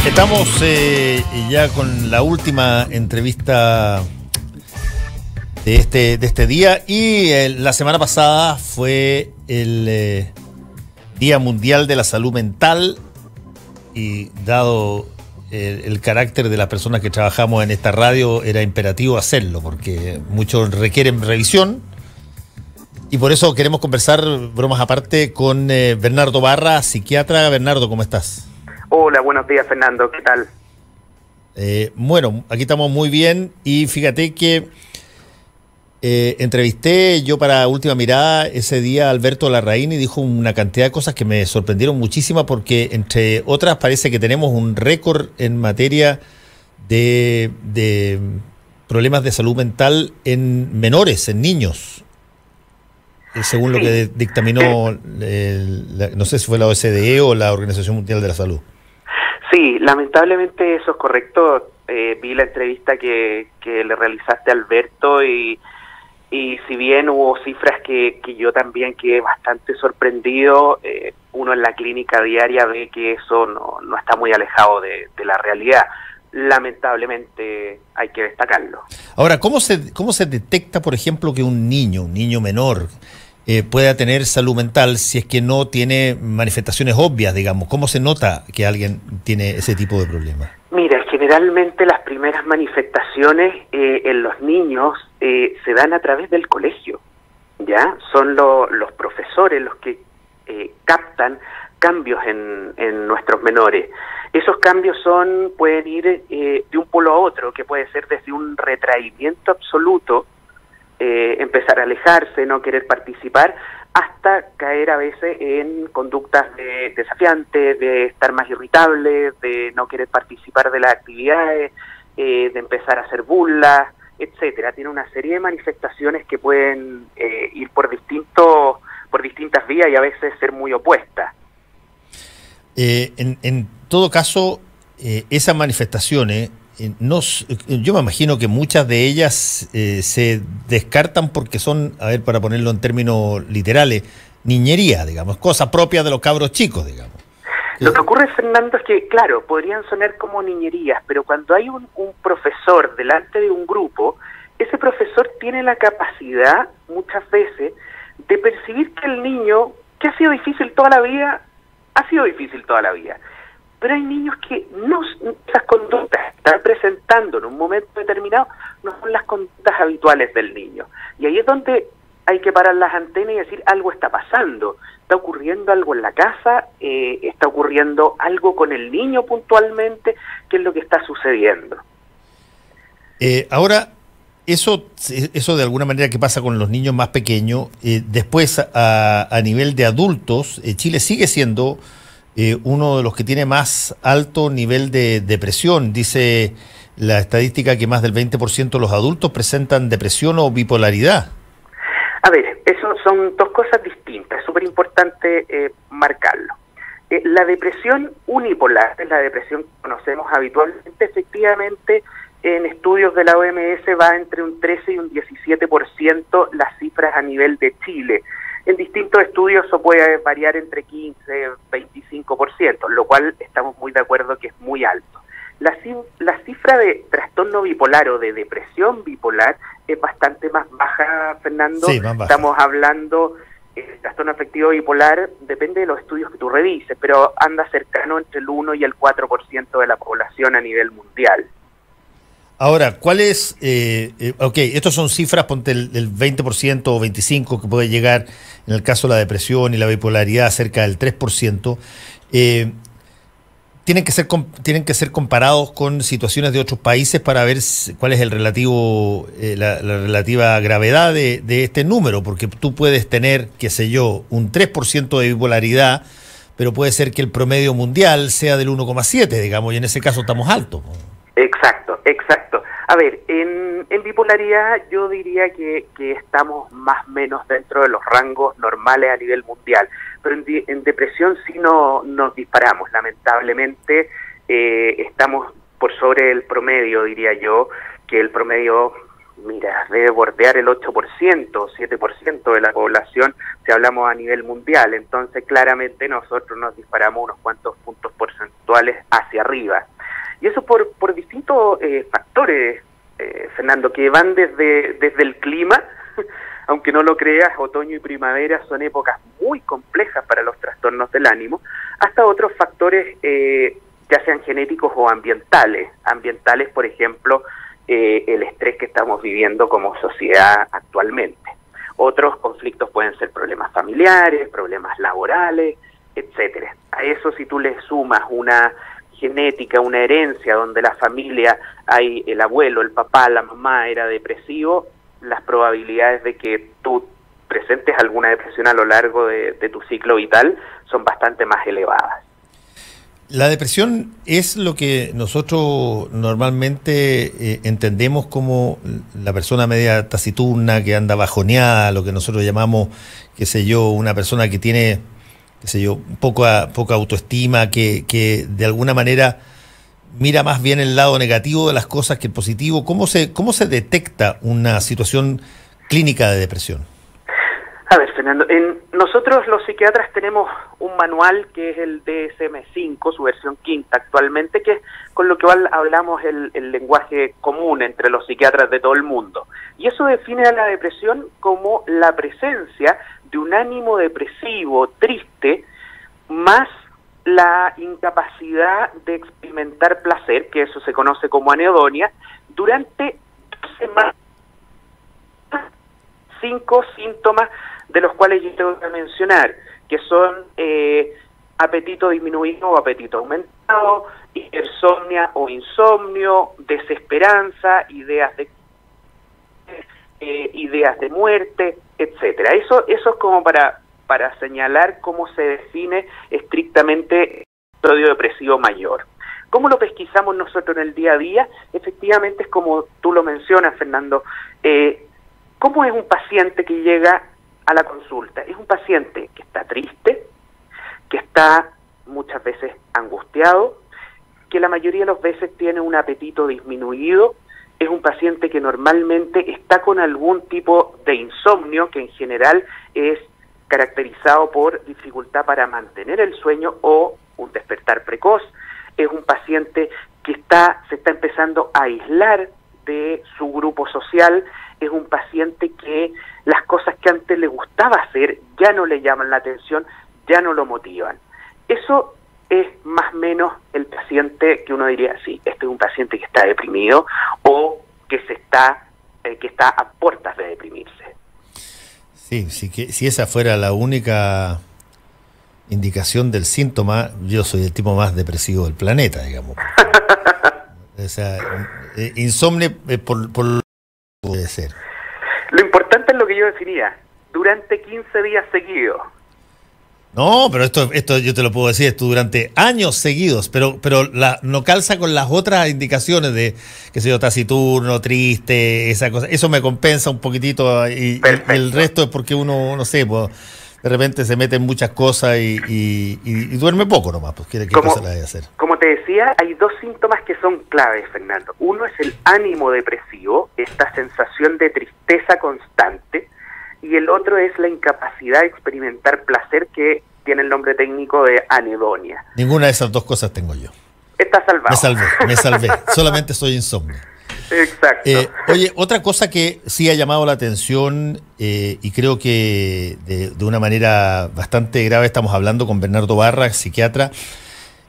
Estamos ya con la última entrevista de este día y la semana pasada fue el Día Mundial de la Salud Mental y dado el carácter de las personas que trabajamos en esta radio era imperativo hacerlo porque muchos requieren revisión y por eso queremos conversar, bromas aparte, con Bernardo Barra, psiquiatra. Bernardo, ¿cómo estás? Hola, buenos días, Fernando, ¿qué tal? Bueno, aquí estamos muy bien y fíjate que entrevisté yo para Última Mirada ese día a Alberto Larraín y dijo una cantidad de cosas que me sorprendieron muchísimo porque, entre otras, parece que tenemos un récord en materia de problemas de salud mental en menores, en niños, según lo que dictaminó, no sé si fue la OCDE o la Organización Mundial de la Salud. Sí, lamentablemente eso es correcto. Vi la entrevista que le realizaste a Alberto y si bien hubo cifras que yo también quedé bastante sorprendido, uno en la clínica diaria ve que eso no está muy alejado de la realidad. Lamentablemente hay que destacarlo. Ahora, ¿cómo se detecta, por ejemplo, que un niño menor pueda tener salud mental si es que no tiene manifestaciones obvias, digamos? ¿Cómo se nota que alguien tiene ese tipo de problemas? Mira, generalmente las primeras manifestaciones en los niños se dan a través del colegio, ¿ya? Son los profesores los que captan cambios en nuestros menores. Esos cambios pueden ir de un polo a otro, que puede ser desde un retraimiento absoluto, empezar a alejarse, no querer participar, hasta caer a veces en conductas desafiantes, de estar más irritable, de no querer participar de las actividades, de empezar a hacer burlas, etcétera. Tiene una serie de manifestaciones que pueden ir por distintas vías y a veces ser muy opuestas. En todo caso, esas manifestaciones, yo me imagino que muchas de ellas se descartan porque son, a ver, para ponerlo en términos literales, niñería, digamos, cosas propias de los cabros chicos, digamos. Lo que ocurre, Fernando, es que, claro, podrían sonar como niñerías, pero cuando hay un profesor delante de un grupo, ese profesor tiene la capacidad, muchas veces, de percibir que el niño, que ha sido difícil toda la vida, pero hay niños que esas conductas que están presentando en un momento determinado no son las conductas habituales del niño. Y ahí es donde hay que parar las antenas y decir, algo está pasando, está ocurriendo algo en la casa, está ocurriendo algo con el niño puntualmente, ¿qué es lo que está sucediendo? Ahora, eso de alguna manera que pasa con los niños más pequeños, después a nivel de adultos, Chile sigue siendo uno de los que tiene más alto nivel de depresión. Dice la estadística que más del 20% de los adultos presentan depresión o bipolaridad. A ver, eso son dos cosas distintas, es súper importante marcarlo. La depresión unipolar, es la depresión que conocemos habitualmente, efectivamente, en estudios de la OMS va entre un 13 y un 17% las cifras a nivel de Chile. En distintos estudios eso puede variar entre 15 y 25%, lo cual estamos muy de acuerdo que es muy alto. La cifra de trastorno bipolar o de depresión bipolar es bastante más baja, Fernando. Sí, más baja. Estamos hablando, trastorno afectivo bipolar, depende de los estudios que tú revises, pero anda cercano entre el 1 y el 4% de la población a nivel mundial. Ahora, ¿cuál es? Ok, estos son cifras, ponte el 20% o 25% que puede llegar en el caso de la depresión y la bipolaridad, cerca del 3%. Tienen que ser comparados con situaciones de otros países para ver cuál es la relativa gravedad de este número, porque tú puedes tener, qué sé yo, un 3% de bipolaridad, pero puede ser que el promedio mundial sea del 1,7, digamos, y en ese caso estamos altos. Exacto. A ver, en bipolaridad yo diría que estamos más o menos dentro de los rangos normales a nivel mundial, pero en depresión sí nos disparamos. Lamentablemente estamos por sobre el promedio, diría yo, que el promedio, mira, debe bordear el 8%, 7% de la población si hablamos a nivel mundial. Entonces claramente nosotros nos disparamos unos cuantos puntos porcentuales hacia arriba. Y eso por distintos factores, Fernando, que van desde el clima, aunque no lo creas, otoño y primavera son épocas muy complejas para los trastornos del ánimo, hasta otros factores ya sean genéticos o ambientales. Ambientales, por ejemplo, el estrés que estamos viviendo como sociedad actualmente. Otros conflictos pueden ser problemas familiares, problemas laborales, etcétera. A eso, si tú le sumas una genética, una herencia donde la familia, hay el abuelo, el papá, la mamá era depresivo, las probabilidades de que tú presentes alguna depresión a lo largo de tu ciclo vital son bastante más elevadas. La depresión es lo que nosotros normalmente entendemos como la persona media taciturna, que anda bajoneada, lo que nosotros llamamos, qué sé yo, una persona que tiene, qué sé yo, poca autoestima, que de alguna manera mira más bien el lado negativo de las cosas que el positivo. ¿Cómo se detecta una situación clínica de depresión? A ver, Fernando, nosotros los psiquiatras tenemos un manual que es el DSM-5, su versión quinta actualmente, que es con lo que hablamos el lenguaje común entre los psiquiatras de todo el mundo. Y eso define a la depresión como la presencia de un ánimo depresivo, triste, más la incapacidad de experimentar placer, que eso se conoce como anedonia, durante 2 semanas. 5 síntomas de los cuales yo tengo que mencionar, que son apetito disminuido o apetito aumentado, hipersomnia o insomnio, desesperanza, ideas de muerte, etcétera. Eso es como para señalar cómo se define estrictamente episodio depresivo mayor. ¿Cómo lo pesquisamos nosotros en el día a día? Efectivamente es como tú lo mencionas, Fernando. ¿Cómo es un paciente que llega a la consulta? Es un paciente que está triste, que está muchas veces angustiado, que la mayoría de las veces tiene un apetito disminuido, es un paciente que normalmente está con algún tipo de insomnio, que en general es caracterizado por dificultad para mantener el sueño o un despertar precoz, es un paciente que se está empezando a aislar de su grupo social, es un paciente que las cosas que antes le gustaba hacer ya no le llaman la atención, ya no lo motivan. Eso es más o menos el paciente que uno diría, sí, este es un paciente que está deprimido o que está a puertas de deprimirse. Sí, si esa fuera la única indicación del síntoma, yo soy el tipo más depresivo del planeta, digamos. O sea, insomnio por puede ser. Lo importante es lo que yo definía, durante 15 días seguidos. No, pero esto yo te lo puedo decir, esto durante años seguidos, pero no calza con las otras indicaciones de, qué sé yo, taciturno, triste, esa cosa. Eso me compensa un poquitito y el resto es porque uno, no sé, pues, de repente se mete en muchas cosas y duerme poco nomás, pues ¿qué cosa le hay a hacer? Como te decía, hay 2 síntomas que son claves, Fernando. Uno es el ánimo depresivo, esta sensación de tristeza constante, y el otro es la incapacidad de experimentar placer, que tiene el nombre técnico de anedonia. Ninguna de esas 2 cosas tengo yo. Estás salvado. Me salvé. Solamente soy insomnio. Exacto. Oye, otra cosa que sí ha llamado la atención y creo que de una manera bastante grave, estamos hablando con Bernardo Barra, psiquiatra,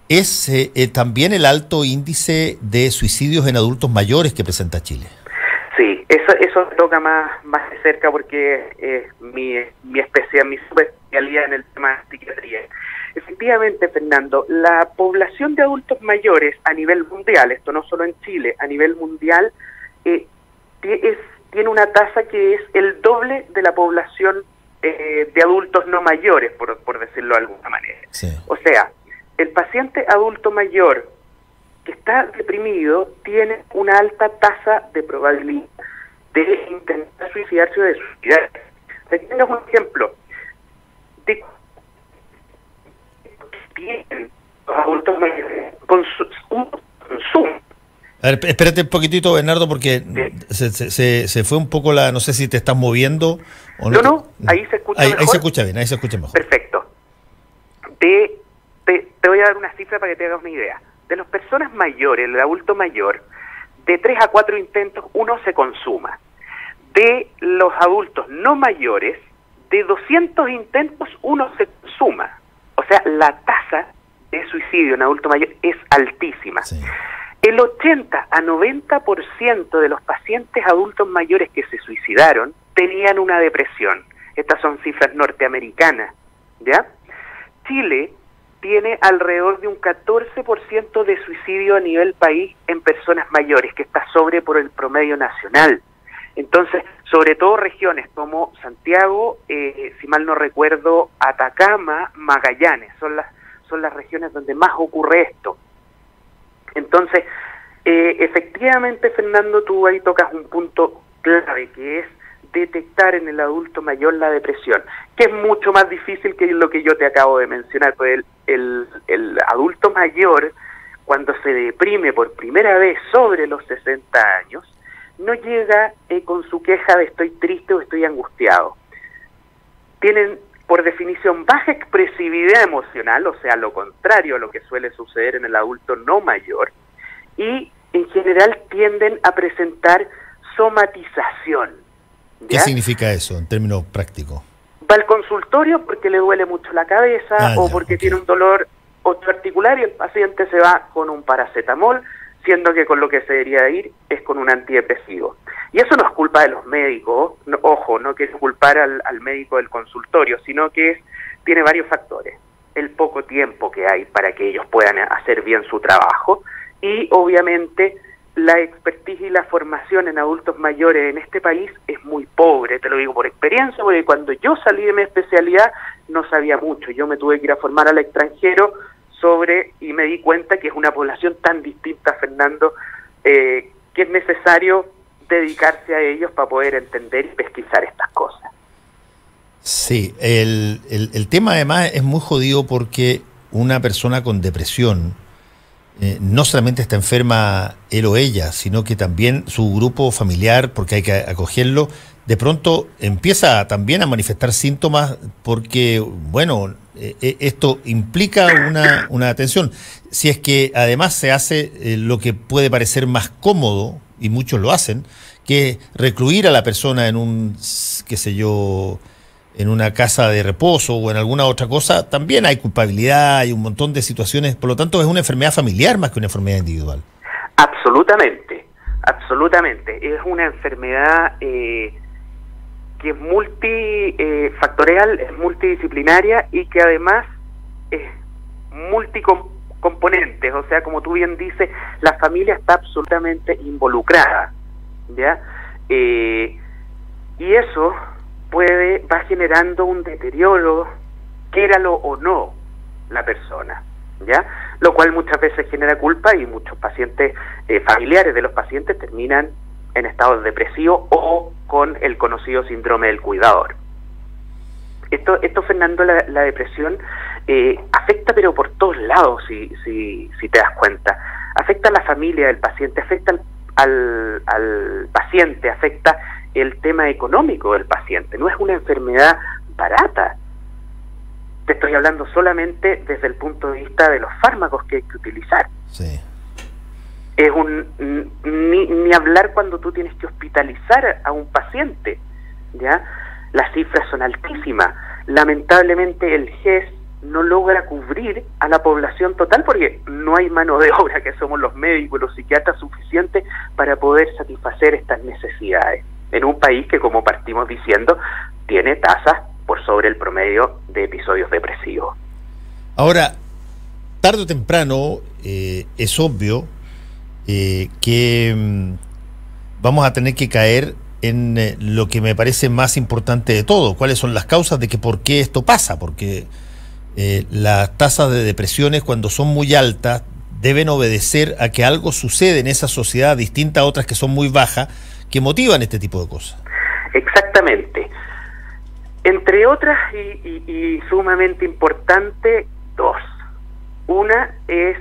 es también el alto índice de suicidios en adultos mayores que presenta Chile. Sí, eso toca más de cerca porque es mi subespecialidad en el tema de psiquiatría. Efectivamente, Fernando, la población de adultos mayores a nivel mundial, esto no solo en Chile, a nivel mundial, tiene una tasa que es el doble de la población de adultos no mayores, por decirlo de alguna manera. Sí. O sea, el paciente adulto mayor que está deprimido tiene una alta tasa de probabilidad de intentar suicidarse o de suicidarse. Aquí tenemos un ejemplo de tienen los adultos mayores consumo. A ver, espérate un poquitito, Bernardo, porque se fue un poco no sé si te estás moviendo o no. No, ahí se escucha mejor. Ahí se escucha bien, ahí se escucha mejor. Perfecto. Te voy a dar una cifra para que te hagas una idea. de las personas mayores, el adulto mayor, de 3 a 4 intentos uno se consuma. De los adultos no mayores, de 200 intentos uno se consuma. O sea, la tasa de suicidio en adulto mayor es altísima. Sí. El 80 a 90% de los pacientes adultos mayores que se suicidaron tenían una depresión. Estas son cifras norteamericanas, ¿ya? Chile tiene alrededor de un 14% de suicidio a nivel país en personas mayores, que está sobre por el promedio nacional. Entonces, sobre todo regiones como Santiago, si mal no recuerdo, Atacama, Magallanes, son las regiones donde más ocurre esto. Entonces, efectivamente, Fernando, tú ahí tocas un punto clave, que es detectar en el adulto mayor la depresión, que es mucho más difícil que lo que yo te acabo de mencionar, pues el adulto mayor, cuando se deprime por primera vez sobre los 60 años, no llega con su queja de estoy triste o estoy angustiado. Tienen, por definición, baja expresividad emocional, o sea, lo contrario a lo que suele suceder en el adulto no mayor, y en general tienden a presentar somatización. ¿Ya? ¿Qué significa eso en términos prácticos? Va al consultorio porque le duele mucho la cabeza o porque tiene un dolor osteoarticular y el paciente se va con un paracetamol, siendo que con lo que se debería ir es con un antidepresivo. Y eso no es culpa de los médicos, no, ojo, no quiero culpar al médico del consultorio, sino que tiene varios factores. El poco tiempo que hay para que ellos puedan hacer bien su trabajo y obviamente la expertise y la formación en adultos mayores en este país es muy pobre, te lo digo por experiencia, porque cuando yo salí de mi especialidad no sabía mucho, yo me tuve que ir a formar al extranjero y me di cuenta que es una población tan distinta, Fernando, que es necesario dedicarse a ellos para poder entender y pesquisar estas cosas. Sí, el tema además es muy jodido porque una persona con depresión no solamente está enferma él o ella, sino que también su grupo familiar, porque hay que acogerlo, de pronto empieza también a manifestar síntomas porque, bueno, esto implica una atención. Si es que además se hace lo que puede parecer más cómodo, y muchos lo hacen, que es recluir a la persona en un, qué sé yo, en una casa de reposo o en alguna otra cosa, también hay culpabilidad, hay un montón de situaciones, por lo tanto es una enfermedad familiar más que una enfermedad individual. Absolutamente, absolutamente. Es una enfermedad que es multifactorial, es multidisciplinaria y que además es multicomponentes, o sea, como tú bien dices, la familia está absolutamente involucrada, ¿ya? Y eso va generando un deterioro, quéralo o no, la persona, ¿ya? Lo cual muchas veces genera culpa y muchos pacientes, familiares de los pacientes terminan en estados depresivos o con el conocido síndrome del cuidador. Esto Fernando, la depresión afecta pero por todos lados, si te das cuenta. Afecta a la familia del paciente, afecta al paciente, afecta el tema económico del paciente. No es una enfermedad barata. Te estoy hablando solamente desde el punto de vista de los fármacos que hay que utilizar. Sí. Es ni hablar cuando tú tienes que hospitalizar a un paciente, ¿ya? Las cifras son altísimas. Lamentablemente el GES no logra cubrir a la población total porque no hay mano de obra, que somos los médicos, los psiquiatras, suficiente para poder satisfacer estas necesidades en un país que, como partimos diciendo, tiene tasas por sobre el promedio de episodios depresivos. Ahora, tarde o temprano, es obvio que vamos a tener que caer en lo que me parece más importante de todo, cuáles son las causas de que por qué esto pasa, porque las tasas de depresiones, cuando son muy altas, deben obedecer a que algo sucede en esa sociedad distinta a otras que son muy bajas, que motivan este tipo de cosas. Exactamente. Entre otras y sumamente importante, dos. Una es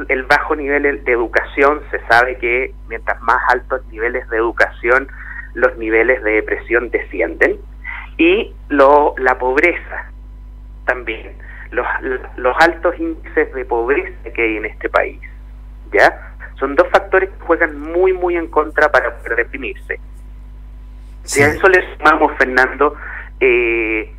el bajo nivel de educación. Se sabe que mientras más altos niveles de educación, los niveles de depresión descienden. Y la pobreza también. Los altos índices de pobreza que hay en este país, ¿ya? Son dos factores que juegan muy, muy en contra para poder deprimirse. Si a eso le sumamos, Fernando, el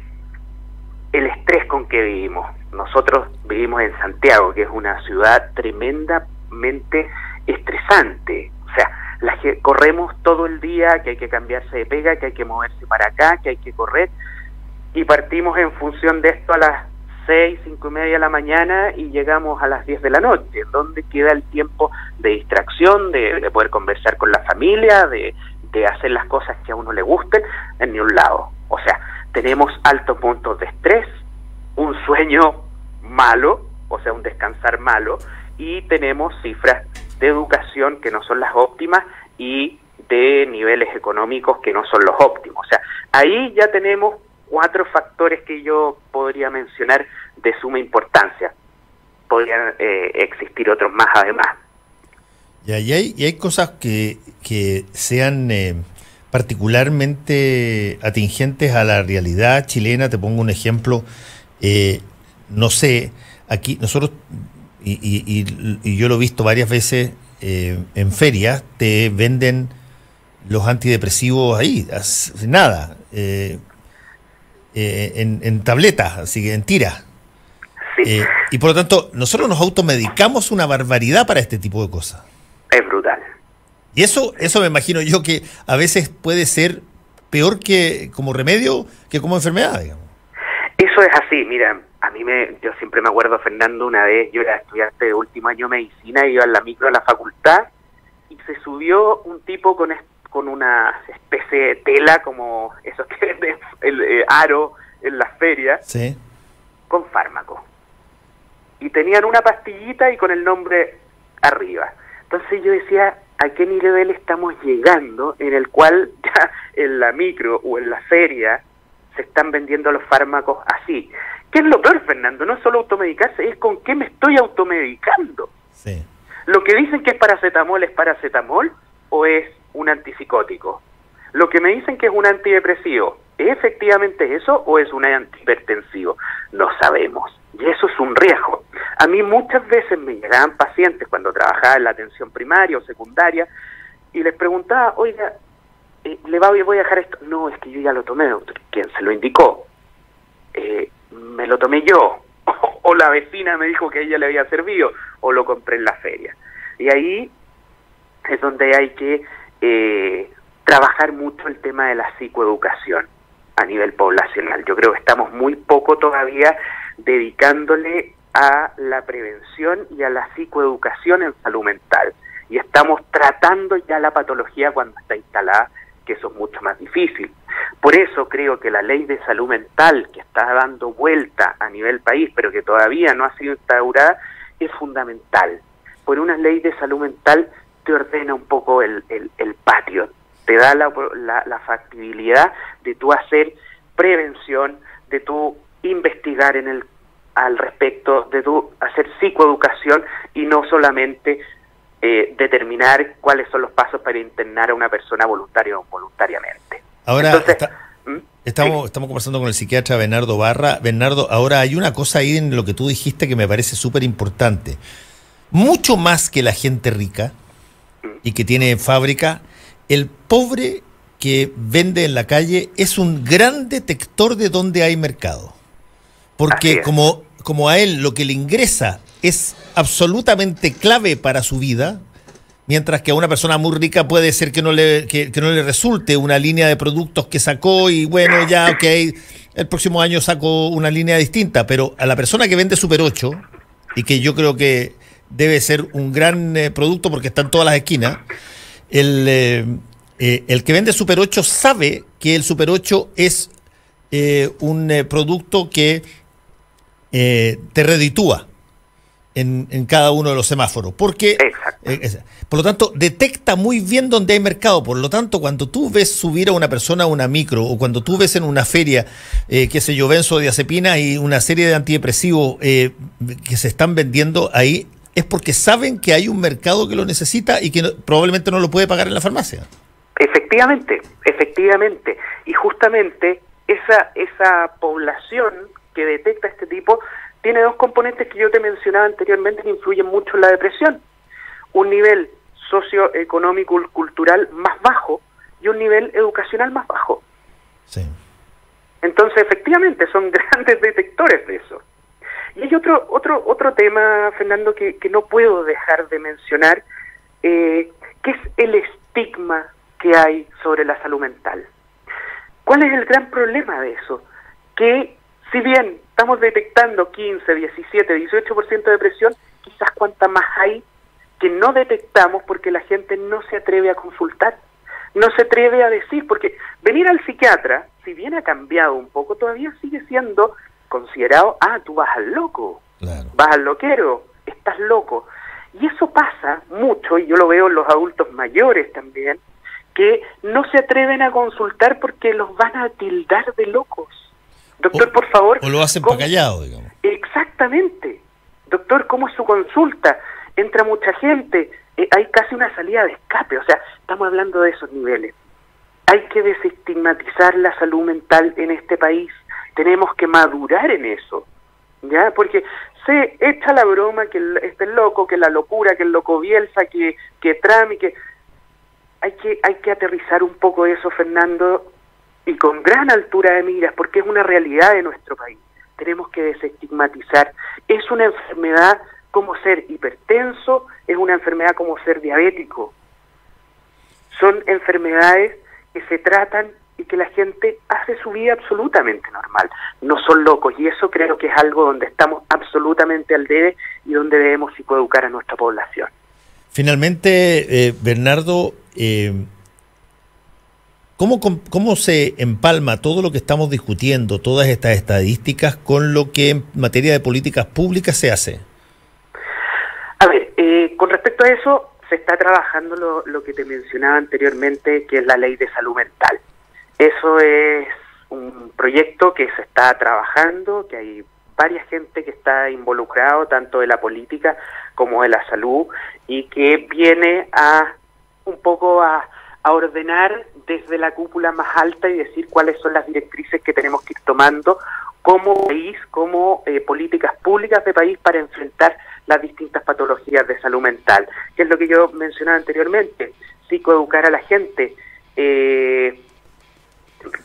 estrés con que vivimos. Nosotros vivimos en Santiago, que es una ciudad tremendamente estresante. O sea, corremos todo el día, que hay que cambiarse de pega, que hay que moverse para acá, que hay que correr, y partimos en función de esto a las 6, 5:30 de la mañana y llegamos a las 10 de la noche, donde queda el tiempo de distracción, de poder conversar con la familia, de hacer las cosas que a uno le gusten, en ni un lado. O sea, tenemos altos puntos de estrés, un sueño malo, o sea, un descansar malo, y tenemos cifras de educación que no son las óptimas y de niveles económicos que no son los óptimos. O sea, ahí ya tenemos 4 factores que yo podría mencionar de suma importancia. Podrían existir otros más además. Y hay cosas que sean particularmente atingentes a la realidad chilena. Te pongo un ejemplo. No sé, aquí nosotros, y yo lo he visto varias veces en ferias, te venden los antidepresivos ahí, nada, en tabletas, así que en tiras. Sí. Y por lo tanto, nosotros nos automedicamos una barbaridad para este tipo de cosas. Es brutal. Y eso me imagino yo que a veces puede ser peor que como remedio que como enfermedad, digamos. Eso es así, mira, yo siempre me acuerdo, Fernando, una vez yo era estudiante de último año de medicina, iba en la micro a la facultad y se subió un tipo con una especie de tela como esos que venden el aro en las ferias, sí, con fármacos. Y tenían una pastillita y con el nombre arriba. Entonces yo decía, ¿a qué nivel estamos llegando en el cual ya en la micro o en la feria se están vendiendo los fármacos así? ¿Qué es lo peor, Fernando? No es solo automedicarse, es con qué me estoy automedicando. Sí. Lo que dicen que es paracetamol o es un antipsicótico. Lo que me dicen que es un antidepresivo, ¿es efectivamente eso o es un antihipertensivo? No sabemos. Y eso es un riesgo. A mí muchas veces me llegaban pacientes cuando trabajaba en la atención primaria o secundaria y les preguntaba, oiga, voy a dejar esto. No, es que yo ya lo tomé, doctor. ¿Quién se lo indicó? Me lo tomé yo. O la vecina me dijo que a ella le había servido. O lo compré en la feria. Y ahí es donde hay que trabajar mucho el tema de la psicoeducación a nivel poblacional. Yo creo que estamos muy poco todavía dedicándole a la prevención y a la psicoeducación en salud mental. Y estamos tratando ya la patología cuando está instalada, que eso es mucho más difícil. Por eso creo que la ley de salud mental que está dando vuelta a nivel país, pero que todavía no ha sido instaurada, es fundamental. Por una ley de salud mental te ordena un poco el patio, te da la factibilidad de tú hacer prevención, de tú investigar al respecto, de tú hacer psicoeducación y no solamente determinar cuáles son los pasos para internar a una persona voluntaria o involuntariamente. Ahora, entonces, estamos conversando con el psiquiatra Bernardo Barra. Bernardo, ahora hay una cosa ahí en lo que tú dijiste que me parece súper importante. Mucho más que la gente rica y que tiene fábrica, el pobre que vende en la calle es un gran detector de dónde hay mercado. Porque como a él lo que le ingresa es absolutamente clave para su vida, mientras que a una persona muy rica puede ser que no le resulte una línea de productos que sacó y bueno, ya, ok, el próximo año saco una línea distinta, pero a la persona que vende Super 8, y que yo creo que debe ser un gran producto porque está en todas las esquinas, el que vende Super 8 sabe que el Super 8 es un producto que te reditúa en cada uno de los semáforos, porque por lo tanto detecta muy bien dónde hay mercado. Por lo tanto, cuando tú ves subir a una persona a una micro, o cuando tú ves en una feria qué sé yo, benzodiazepina y una serie de antidepresivos que se están vendiendo ahí, es porque saben que hay un mercado que lo necesita y que probablemente no lo puede pagar en la farmacia. Efectivamente. Y justamente esa población que detecta este tipo tiene dos componentes que yo te mencionaba anteriormente que influyen mucho en la depresión. un nivel socioeconómico y cultural más bajo y un nivel educacional más bajo. Sí. Entonces, efectivamente, son grandes detectores de eso. Y hay otro tema, Fernando, que no puedo dejar de mencionar, que es el estigma que hay sobre la salud mental. ¿Cuál es el gran problema de eso? Que si bien estamos detectando 15, 17, 18% de depresión, quizás cuánta más hay que no detectamos porque la gente no se atreve a consultar, no se atreve a decir, porque venir al psiquiatra, si bien ha cambiado un poco, todavía sigue siendo considerado, tú vas al loco, Claro. vas al loquero, estás loco. Y eso pasa mucho, y yo lo veo en los adultos mayores también, que no se atreven a consultar porque los van a tildar de locos. Doctor, por favor. O lo hacen para callado, digamos. Exactamente. Doctor, ¿cómo es su consulta? Entra mucha gente, hay casi una salida de escape, o sea, estamos hablando de esos niveles. Hay que desestigmatizar la salud mental en este país, tenemos que madurar en eso, ¿ya? Porque se echa la broma que este loco, que la locura, que el loco Bielsa, que Trump, que hay que aterrizar un poco eso, Fernando, y con gran altura de miras, porque es una realidad de nuestro país. Tenemos que desestigmatizar. Es una enfermedad como ser hipertenso, es una enfermedad como ser diabético. Son enfermedades que se tratan y que la gente hace su vida absolutamente normal. No son locos, y eso creo que es algo donde estamos absolutamente al debe y donde debemos psicoeducar a nuestra población. Finalmente, Bernardo, ¿cómo se empalma todo lo que estamos discutiendo, todas estas estadísticas, con lo que en materia de políticas públicas se hace? A ver, con respecto a eso, se está trabajando lo que te mencionaba anteriormente, que es la ley de salud mental. Eso es un proyecto que se está trabajando, que hay varias gente que está involucrado, tanto de la política como de la salud, y que viene a un poco a ordenar desde la cúpula más alta y decir cuáles son las directrices que tenemos que ir tomando como país, como políticas públicas de país para enfrentar las distintas patologías de salud mental, que es lo que yo mencionaba anteriormente, psicoeducar a la gente,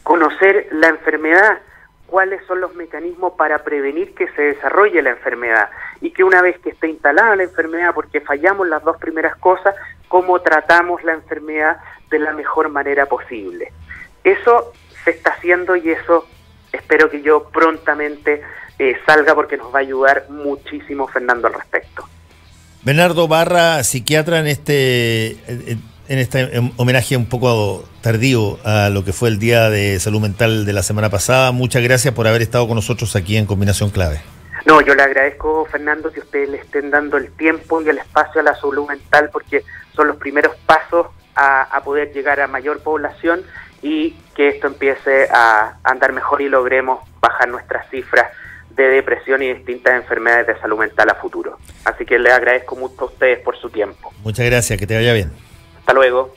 conocer la enfermedad, cuáles son los mecanismos para prevenir que se desarrolle la enfermedad, y que una vez que esté instalada la enfermedad, porque fallamos las dos primeras cosas, cómo tratamos la enfermedad de la mejor manera posible. Eso se está haciendo y eso espero que yo prontamente salga, porque nos va a ayudar muchísimo, Fernando, al respecto. Bernardo Barra, psiquiatra, en este homenaje un poco tardío a lo que fue el Día de Salud Mental de la semana pasada. Muchas gracias por haber estado con nosotros aquí en Combinación Clave. No, yo le agradezco, Fernando, que ustedes le estén dando el tiempo y el espacio a la salud mental, porque son los primeros pasos a poder llegar a mayor población y que esto empiece a andar mejor y logremos bajar nuestras cifras de depresión y distintas enfermedades de salud mental a futuro. Así que les agradezco mucho a ustedes por su tiempo. Muchas gracias, que te vaya bien. Hasta luego.